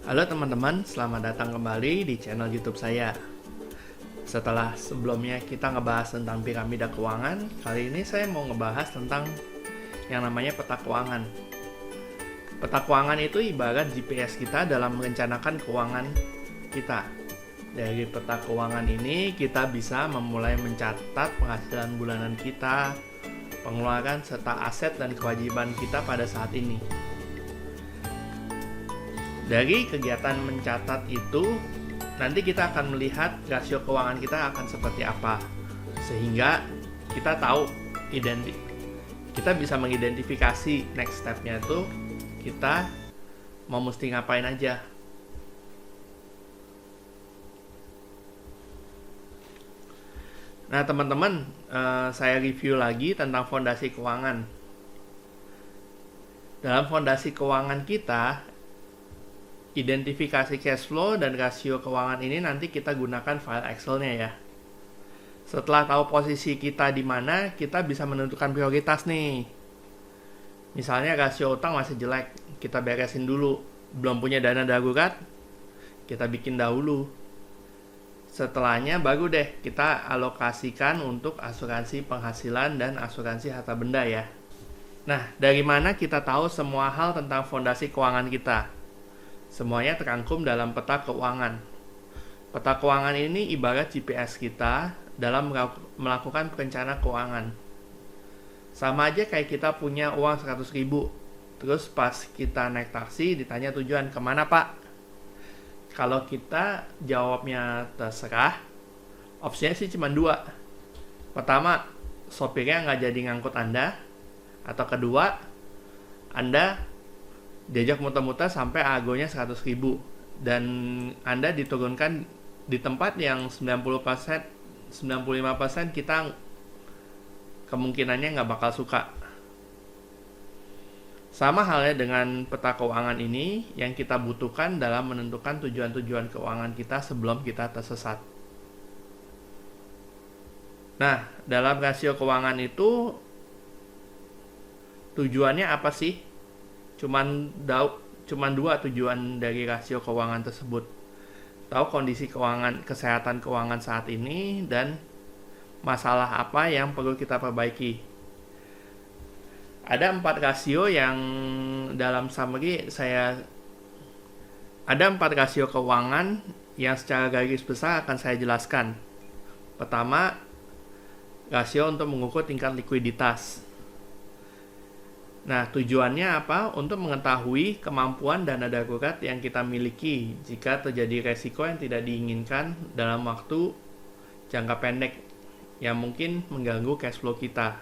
Halo teman-teman, selamat datang kembali di channel YouTube saya. Setelah sebelumnya kita ngebahas tentang piramida keuangan, kali ini saya mau ngebahas tentang yang namanya peta keuangan. Peta keuangan itu ibarat GPS kita dalam merencanakan keuangan kita. Dari peta keuangan ini, kita bisa memulai mencatat penghasilan bulanan kita, pengeluaran serta aset dan kewajiban kita pada saat ini. Dari kegiatan mencatat itu, nanti kita akan melihat rasio keuangan kita akan seperti apa. Sehingga kita tahu, kita bisa mengidentifikasi next step-nya itu, kita mau mesti ngapain aja. Nah teman-teman, saya review lagi tentang fondasi keuangan. Dalam fondasi keuangan kita, identifikasi cash flow dan rasio keuangan ini nanti kita gunakan file Excel-nya ya. Setelah tahu posisi kita di mana, kita bisa menentukan prioritas nih. Misalnya rasio utang masih jelek, kita beresin dulu. Belum punya dana darurat, kita bikin dahulu. Setelahnya baru deh kita alokasikan untuk asuransi penghasilan dan asuransi harta benda ya. Nah, dari mana kita tahu semua hal tentang fondasi keuangan kita? Semuanya terangkum dalam peta keuangan. Peta keuangan ini ibarat GPS kita dalam melakukan perencanaan keuangan. Sama aja kayak kita punya uang 100.000. Terus pas kita naik taksi ditanya tujuan kemana pak? Kalau kita jawabnya terserah, opsinya sih cuma dua. Pertama, sopirnya nggak jadi ngangkut Anda. Atau kedua, Anda diajak muter-muter sampai argonya 100.000 dan Anda diturunkan di tempat yang 95% kita kemungkinannya nggak bakal suka. Sama halnya dengan peta keuangan ini yang kita butuhkan dalam menentukan tujuan-tujuan keuangan kita sebelum kita tersesat. Nah, dalam rasio keuangan itu tujuannya apa sih? Cuman dua tujuan dari rasio keuangan tersebut. Tahu kondisi kesehatan keuangan saat ini dan masalah apa yang perlu kita perbaiki. Ada 4 rasio yang dalam summary ada 4 rasio keuangan yang secara garis besar akan saya jelaskan. Pertama, rasio untuk mengukur tingkat likuiditas. Nah, tujuannya apa? Untuk mengetahui kemampuan dana darurat yang kita miliki jika terjadi resiko yang tidak diinginkan dalam waktu jangka pendek yang mungkin mengganggu cash flow kita.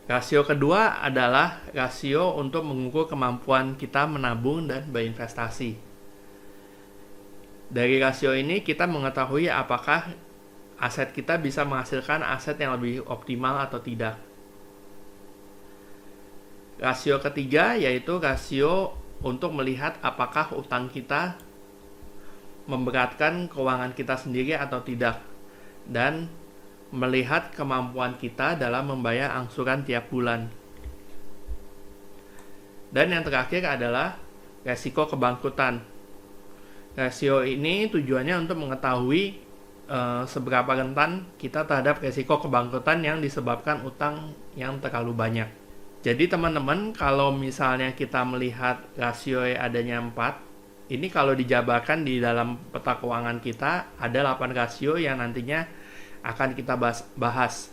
Rasio kedua adalah rasio untuk mengukur kemampuan kita menabung dan berinvestasi. Dari rasio ini kita mengetahui apakah aset kita bisa menghasilkan aset yang lebih optimal atau tidak. Rasio ketiga yaitu rasio untuk melihat apakah utang kita memberatkan keuangan kita sendiri atau tidak, dan melihat kemampuan kita dalam membayar angsuran tiap bulan. Dan yang terakhir adalah resiko kebangkrutan. Rasio ini tujuannya untuk mengetahui seberapa rentan kita terhadap resiko kebangkrutan yang disebabkan utang yang terlalu banyak. Jadi teman-teman, kalau misalnya kita melihat rasio adanya 4, ini kalau dijabarkan di dalam peta keuangan kita, ada 8 rasio yang nantinya akan kita bahas.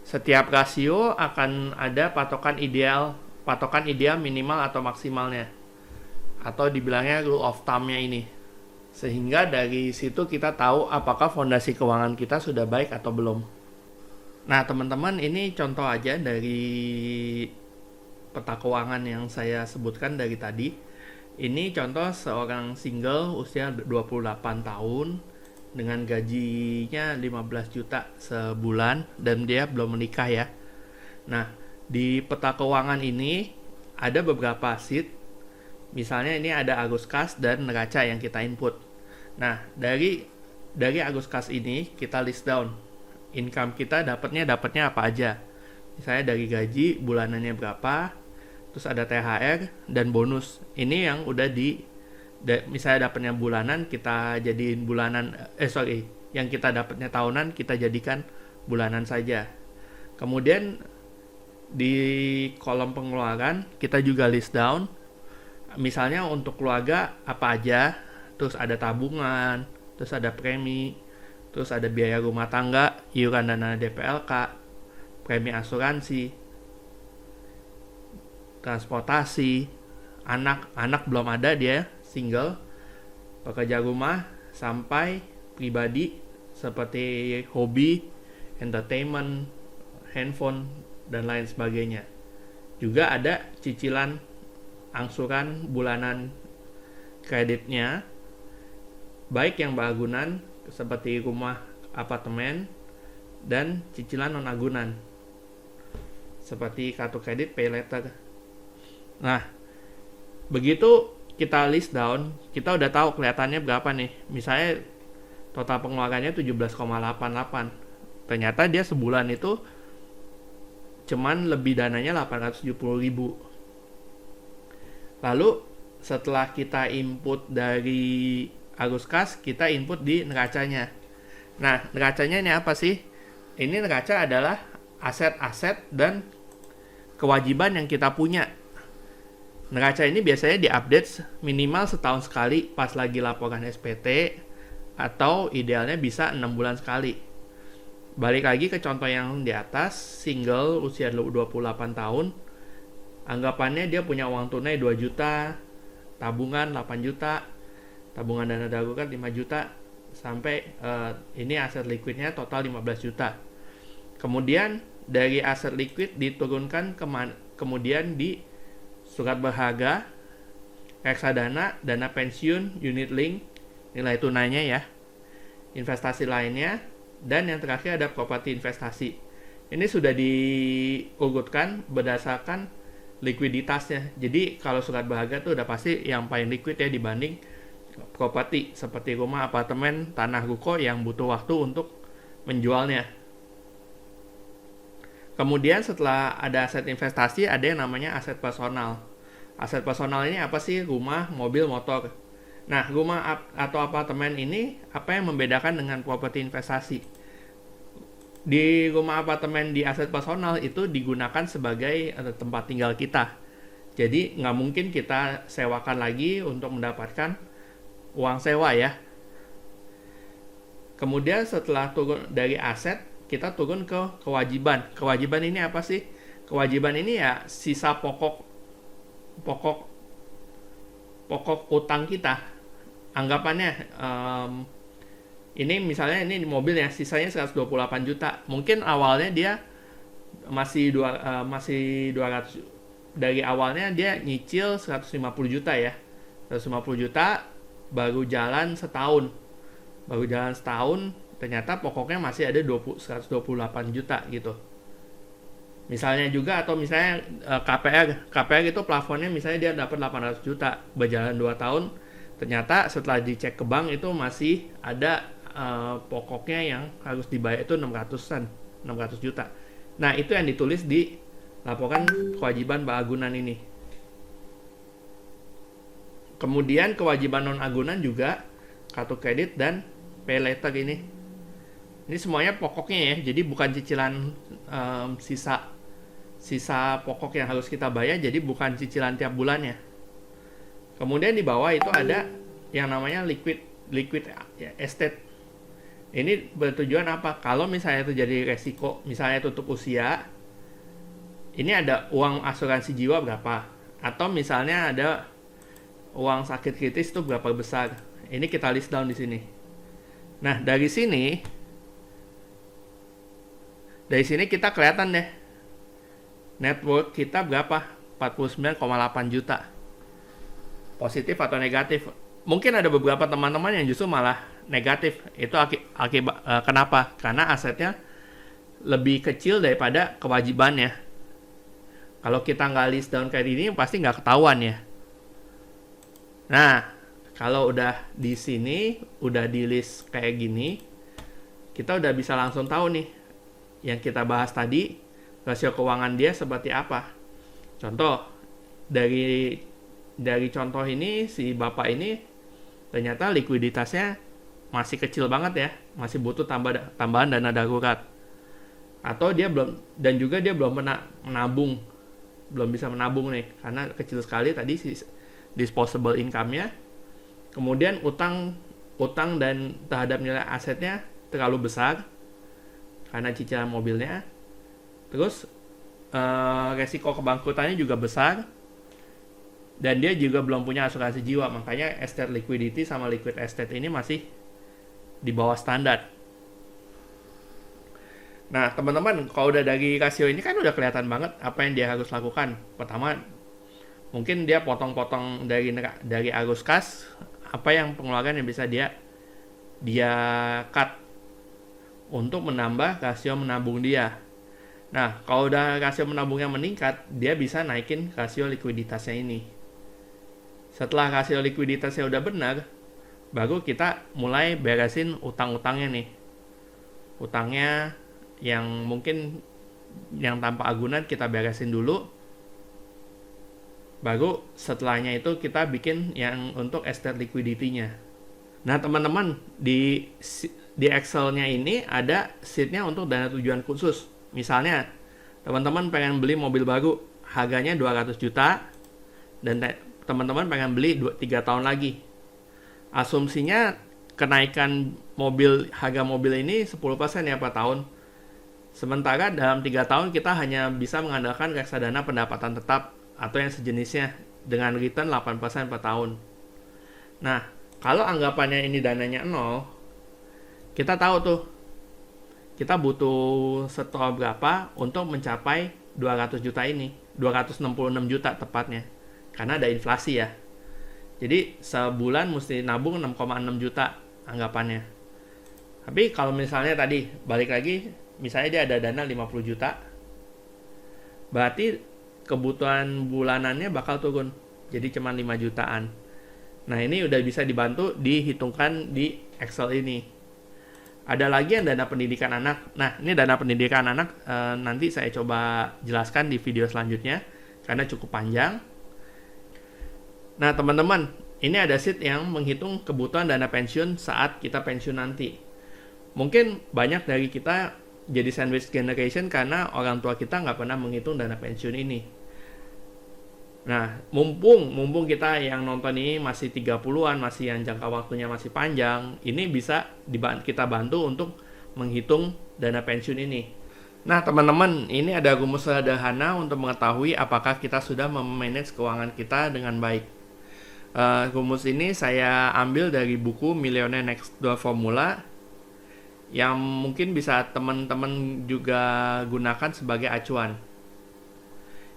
Setiap rasio akan ada patokan ideal minimal atau maksimalnya. Atau dibilangnya rule of thumb-nya ini. Sehingga dari situ kita tahu apakah fondasi keuangan kita sudah baik atau belum. Nah teman-teman, ini contoh aja dari peta keuangan yang saya sebutkan dari tadi. Ini contoh seorang single usia 28 tahun dengan gajinya 15 juta sebulan dan dia belum menikah ya. Nah, di peta keuangan ini ada beberapa sheet. Misalnya ini ada arus kas dan neraca yang kita input. Nah, dari arus kas ini kita list down income kita dapatnya apa aja. Misalnya dari gaji bulanannya berapa, terus ada THR dan bonus. Ini yang udah misalnya dapatnya bulanan kita jadiin bulanan, yang kita dapatnya tahunan kita jadikan bulanan saja. Kemudian di kolom pengeluaran kita juga list down, misalnya untuk keluarga apa aja, terus ada tabungan, terus ada premi, terus ada biaya rumah tangga, iuran dana DPLK, premi asuransi, transportasi, anak belum ada, dia single, pekerja rumah, sampai pribadi seperti hobi, entertainment, handphone, dan lain sebagainya. Juga ada cicilan angsuran bulanan kreditnya, baik yang beragunan seperti rumah, apartemen, dan cicilan non-agunan seperti kartu kredit, pay later. Nah, begitu kita list down, kita udah tahu kelihatannya berapa nih. Misalnya total pengeluarannya 17,88. Ternyata dia sebulan itu cuman lebih dananya 870.000. Lalu setelah kita input dari arus kas, kita input di neracanya. Nah, neracanya ini apa sih? Ini neraca adalah aset-aset dan kewajiban yang kita punya. Neraca ini biasanya diupdate minimal setahun sekali pas lagi laporan SPT, atau idealnya bisa 6 bulan sekali. Balik lagi ke contoh yang di atas, single usia 28 tahun, anggapannya dia punya uang tunai 2 juta, tabungan 8 juta, tabungan dana darurat 5 juta, sampai ini aset liquidnya total 15 juta. Kemudian dari aset liquid diturunkan kemudian di surat berharga, reksadana, dana pensiun, unit link, nilai tunainya ya, investasi lainnya, dan yang terakhir ada properti investasi. Ini sudah diurutkan berdasarkan likuiditasnya. Jadi kalau surat berharga tuh udah pasti yang paling liquid ya dibanding properti seperti rumah, apartemen, tanah, ruko yang butuh waktu untuk menjualnya. Kemudian setelah ada aset investasi, ada yang namanya aset personal. Aset personal ini apa sih? Rumah, mobil, motor. Nah, rumah atau apartemen ini apa yang membedakan dengan properti investasi? Di rumah, apartemen, di aset personal itu digunakan sebagai tempat tinggal kita. Jadi nggak mungkin kita sewakan lagi untuk mendapatkan uang sewa ya. Kemudian setelah turun dari aset, kita turun ke kewajiban. Kewajiban ini apa sih? Kewajiban ini ya sisa pokok utang kita. Anggapannya ini misalnya ini mobil ya, sisanya 128 juta. Mungkin awalnya dia masih 200, dari awalnya dia nyicil 150 juta ya. 150 juta baru jalan setahun. Ternyata pokoknya masih ada 128 juta gitu. Misalnya juga, atau misalnya KPR itu plafonnya misalnya dia dapat 800 juta, berjalan 2 tahun, ternyata setelah dicek ke bank itu masih ada pokoknya yang harus dibayar itu 600 juta. Nah, itu yang ditulis di laporan kewajiban beragunan ini. Kemudian kewajiban non agunan juga kartu kredit dan pay later ini. Ini semuanya pokoknya ya, jadi bukan cicilan sisa pokok yang harus kita bayar, jadi bukan cicilan tiap bulannya. Kemudian di bawah itu ada yang namanya liquid estate. Ini bertujuan apa? Kalau misalnya terjadi resiko, misalnya tutup usia, ini ada uang asuransi jiwa berapa, atau misalnya ada uang sakit kritis itu berapa besar. Ini kita list down di sini. Nah, dari sini kita kelihatan deh net worth kita berapa, 49,8 juta. Positif atau negatif? Mungkin ada beberapa teman-teman yang justru malah negatif. Itu akibat kenapa? Karena asetnya lebih kecil daripada kewajibannya. Kalau kita nggak list down kayak ini pasti nggak ketahuan ya. Nah, kalau udah di sini, udah di list kayak gini, kita udah bisa langsung tahu nih yang kita bahas tadi, rasio keuangan dia seperti apa. Contoh, dari contoh ini, si bapak ini ternyata likuiditasnya masih kecil banget ya, masih butuh tambahan dana darurat. Atau dia belum, dan juga dia belum pernah menabung, belum bisa menabung nih, karena kecil sekali tadi si disposable income-nya. Kemudian utang dan terhadap nilai asetnya terlalu besar karena cicilan mobilnya. Terus resiko kebangkrutannya juga besar, dan dia juga belum punya asuransi jiwa. Makanya estate liquidity sama liquid estate ini masih di bawah standar. Nah, teman-teman, kalau udah dari rasio ini kan udah kelihatan banget apa yang dia harus lakukan. Pertama, mungkin dia potong-potong dari arus kas, apa yang pengeluaran yang bisa dia cut untuk menambah rasio menabung dia. Nah, kalau udah rasio menabungnya meningkat, dia bisa naikin rasio likuiditasnya ini. Setelah rasio likuiditasnya udah benar, baru kita mulai beresin utang-utangnya nih. Utangnya yang mungkin yang tanpa agunan kita beresin dulu. Baru setelahnya itu kita bikin yang untuk estate liquidity-nya. Nah, teman-teman, di Excel-nya ini ada sheet-nya untuk dana tujuan khusus. Misalnya, teman-teman pengen beli mobil baru, harganya 200 juta, dan teman-teman pengen beli 3 tahun lagi. Asumsinya kenaikan harga mobil ini 10% ya per tahun. Sementara dalam 3 tahun kita hanya bisa mengandalkan reksadana pendapatan tetap atau yang sejenisnya dengan return 8% per tahun. Nah, kalau anggapannya ini dananya 0, kita tahu tuh kita butuh setor berapa untuk mencapai 200 juta ini, 266 juta tepatnya, karena ada inflasi ya. Jadi sebulan mesti nabung 6,6 juta anggapannya. Tapi kalau misalnya tadi balik lagi, misalnya dia ada dana 50 juta, berarti kebutuhan bulanannya bakal turun, jadi cuma 5 jutaan. Nah, ini udah bisa dibantu dihitungkan di Excel ini. Ada lagi yang dana pendidikan anak. Nah, ini dana pendidikan anak nanti saya coba jelaskan di video selanjutnya karena cukup panjang. Nah, teman-teman, ini ada sheet yang menghitung kebutuhan dana pensiun saat kita pensiun nanti. Mungkin banyak dari kita jadi sandwich generation karena orang tua kita nggak pernah menghitung dana pensiun ini. Nah, mumpung kita yang nonton ini masih 30-an, masih yang jangka waktunya masih panjang, ini bisa kita bantu untuk menghitung dana pensiun ini. Nah, teman-teman, ini ada rumus sederhana untuk mengetahui apakah kita sudah memanage keuangan kita dengan baik. Rumus ini saya ambil dari buku Millionaire Next Door Formula, yang mungkin bisa teman-teman juga gunakan sebagai acuan,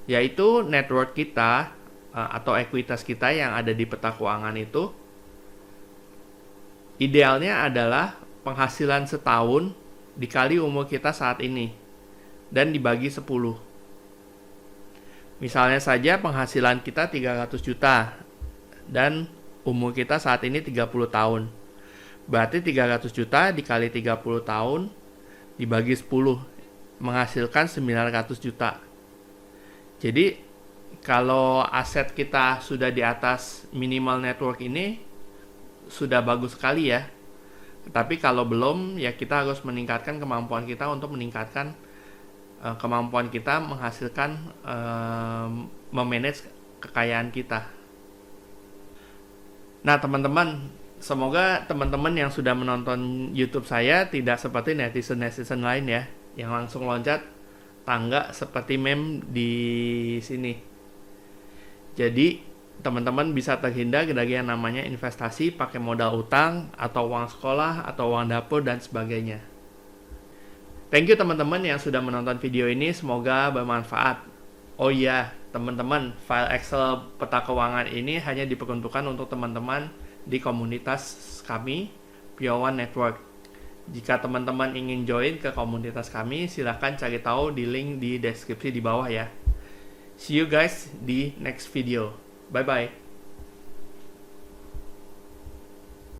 yaitu net worth kita atau ekuitas kita yang ada di peta keuangan itu idealnya adalah penghasilan setahun dikali umur kita saat ini dan dibagi 10. Misalnya saja penghasilan kita 300 juta dan umur kita saat ini 30 tahun. Berarti 300 juta dikali 30 tahun dibagi 10 menghasilkan 900 juta. Jadi kalau aset kita sudah di atas minimal network ini sudah bagus sekali ya. Tapi kalau belum, ya kita harus meningkatkan kemampuan kita untuk meningkatkan kemampuan kita menghasilkan memanage kekayaan kita. Nah, teman-teman, semoga teman-teman yang sudah menonton YouTube saya tidak seperti netizen lain ya, yang langsung loncat tangga seperti meme di sini. Jadi, teman-teman bisa terhindar dari yang namanya investasi pakai modal utang atau uang sekolah atau uang dapur dan sebagainya. Thank you teman-teman yang sudah menonton video ini, semoga bermanfaat. Oh iya, teman-teman, file Excel peta keuangan ini hanya diperuntukkan untuk teman-teman di komunitas kami, Pure One Network. Jika teman-teman ingin join ke komunitas kami, silahkan cari tahu di link di deskripsi di bawah ya. See you guys di next video. Bye-bye.